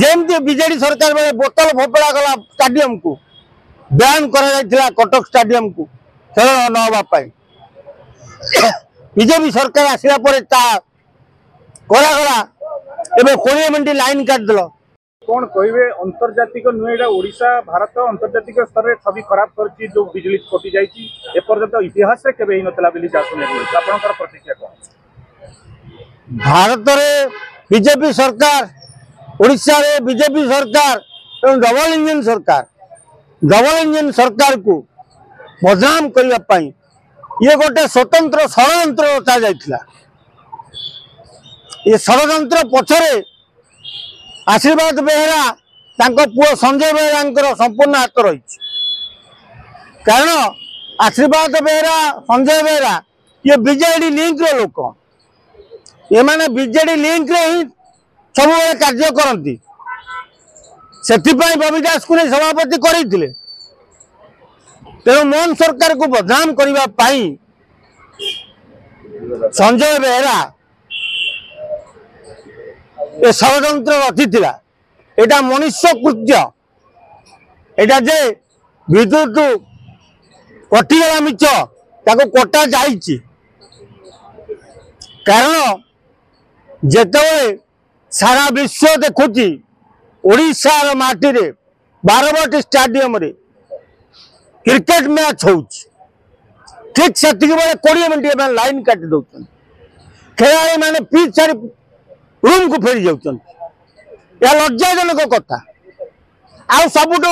जमती बीजेडी सरकार बेले बोतल फोपड़ा गला स्टाडियम को बैन करा कटक स्टाडियम को खेल न होगापाई बीजेपी सरकार आसला करागला एवं 20 मिनट लाइन काटिदेल कौन कहे अंतर्जातिक नुहे ओडिशा भारत अंतर्जातिक स्तर में छवि खराब कर जो बिजली कटि जापर्यंत इतिहास में केवे नथिला आपंकर प्रतिक्रिया कौन भारत में बीजेपी सरकार ओडिशा रे बीजेपी सरकार डबल इंजन सरकार को बदनाम करने ये गोटे स्वतंत्र षड्यंत्र रचा जाइथिला। ये षड्यंत्र पछरे आशीर्वाद बेहरा तांको पुओ संजय बेहरा संपूर्ण हाथ रही कारण आशीर्वाद बेहरा संजय बेहरा ये बीजेडी लिंक रो लोक ये माने बीजेडी लिंक रे ही सब कार्य करती से बबी दास को नहीं सभापति करते तेणु मोहन सरकार को बदनाम करने संजय बेहरा ये षड्यंत्र रचि एटा मनुष्य कृत्य एटा जे विद्युत कटिगला मिच ताको कटा जाइछि कारण जेतबे सारा विश्व देखुची ओडिशा माटी रे 12 स्टाडियम रे क्रिकेट मैच हो ठीक से 20 मिनट लाइन काटी दौरान खेलाड़ी मैंने पिच सारी रूम को फेरी जाऊँ यह लज्जाजनक कथा आउ सबुठ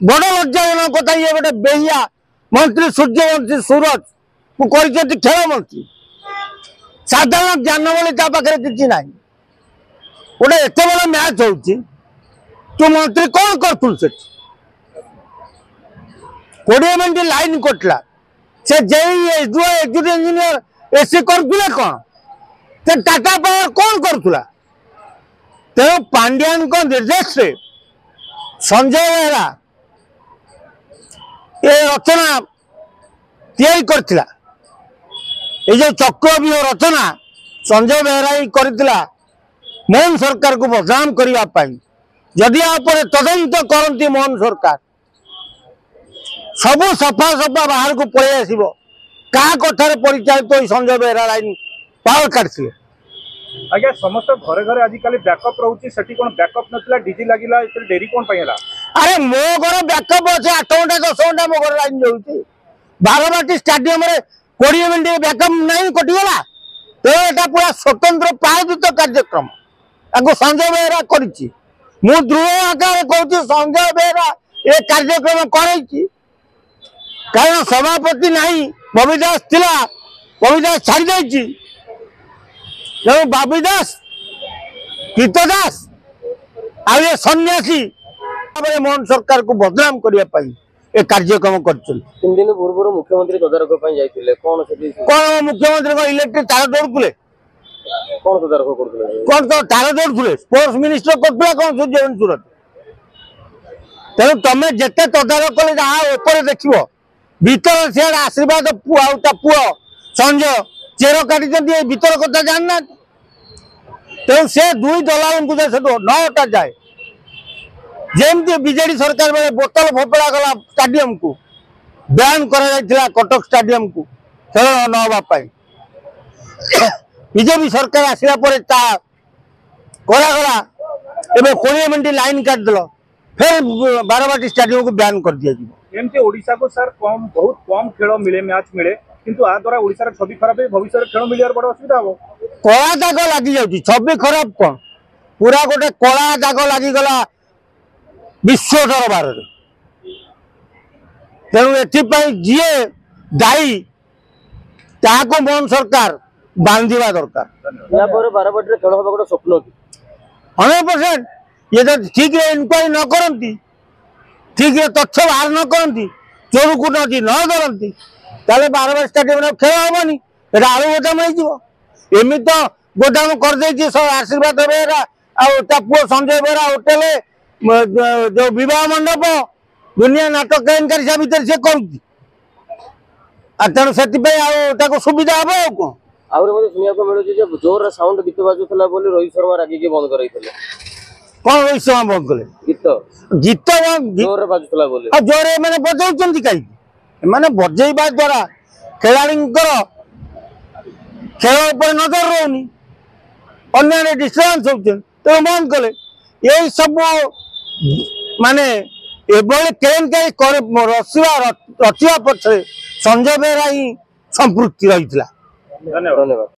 बड़ लज्जाजनक कथा ये गोटे बेहिया मंत्री सूर्यवंशी सूरज को कर खेल मंत्री साधारण ज्ञान बोली पाखे किसी ना गोटे एत बड़ा मैच हो तू मंत्री कौन कर 20 मिनट लाइन कटला से एग्जीक्यूटिव इंजीनियर एसी करते कौन से टाटा पावर कौन करुला तेणु पांड्यान को निर्देश से संजय बेहरा ये रचना तैयारी करथिला ये जो चक्रव्यूह रचना संजय बेहरा ही करथिला मोहन सरकार को बदनाम करने जदि आप तदंत करती मोहन सरकार सबू सफा सफा बाहर को पलि आसो क्या कथार परिचालित संजय बेहरा लाइन पावर काटते आज्ञा समस्त घरे घरे आजिकल बैकअप रोचे से बैकअप नथिला डीजी लागिला डेरी कौन पाइला अरे मो घर बैकअप अच्छे 8 घंटा 10 घंटा मो घर लाइन जाऊँगी बारवाटी स्टाडियम 20 मिनट बैकअप नहीं कटिगला तो यहाँ पूरा स्वतंत्र प्रायोजित कार्यक्रम आपको संजय बेहरा कर दृढ़ आकार कहूँ संजय बेहरा ये कार्यक्रम कर कारण सभापति नहीं बबी दास थिला बबी दास छाड़ी जाइए तेणु बबी दास गीत दास आ ये सन्यासी मोहन सरकार को बदनाम करने कार्यक्रम कर 3 दिन पूर्व मुख्यमंत्री तदारख कौन मुख्यमंत्री इलेक्ट्रिक तार दौड़े कौन तदारख करते कौन तो तार दौड़े स्पोर्ट्स मिनिस्टर करते कौन सूर्यवंशी सूरत तेणु तुम जिते तदारख कले देख भीतर से आशीर्वाद पुओ संजय चेर काटी भीतर कथा जानना तेणु से 2 दलाल को न हटा जाए जमती बीजेडी सरकार बेले बोतल फोपड़ा गला स्टाडियम को बैन करा कटक स्टाडियम को खेल न होगापाई बीजेपी सरकार आसला करागला एवं 20 मिनट लाइन काटिदेल फिर बारवाटी स्टाडियम को बैन कर दिया एमती ओडिशा को सर कम बहुत कम खेल मिले मैच मिले किंतु आ द्वारा ओडिशा छवि खराब भविष्य खेल मिलियार बड़ असुविधा हम कला दाग लगी जाऊँगी छवि खराब कौन पूरा गोटे कला दाग लगिगला विश्व दरबार तेणु एथि दायी ताको मोहन सरकार बांधिबा दरकार बारवाटी खेल हम गोटे स्वप्न 100% ये तो ठीक है इनक्वारी न करती ठीक है तथ्य बाहर न करती चोर को न धरती ताले 12 स्टाडियम खेल हेनी आलू गोदाम होमती तो गोदाम कर आशीर्वाद बेहरा पुओ संजय बेहरा होटेल जो विवाह मंडप दुनिया नाटक केनकारी भितर से करुच्ची तेणु से सुविधा हम आ कौन आउरे सुनिया मिलूँ जोर साउंड गीत बाजुला रोहित शर्मा रागिकी बंद कराई कौन रोहित शर्मा बंद कले गीत गीत जोर बाजुला बोले जोरे मैंने बजाऊं कहीं मैंने बजेवा द्वारा खिलाड़ी खेल उपर नजर रोनी अन्य डिस्टर्बांस होते तो बंद कले यही सब माने एभली केन रचिवा रचिवा पछरे संजय बेहरा ही संपृक्ति रही धन्यवाद।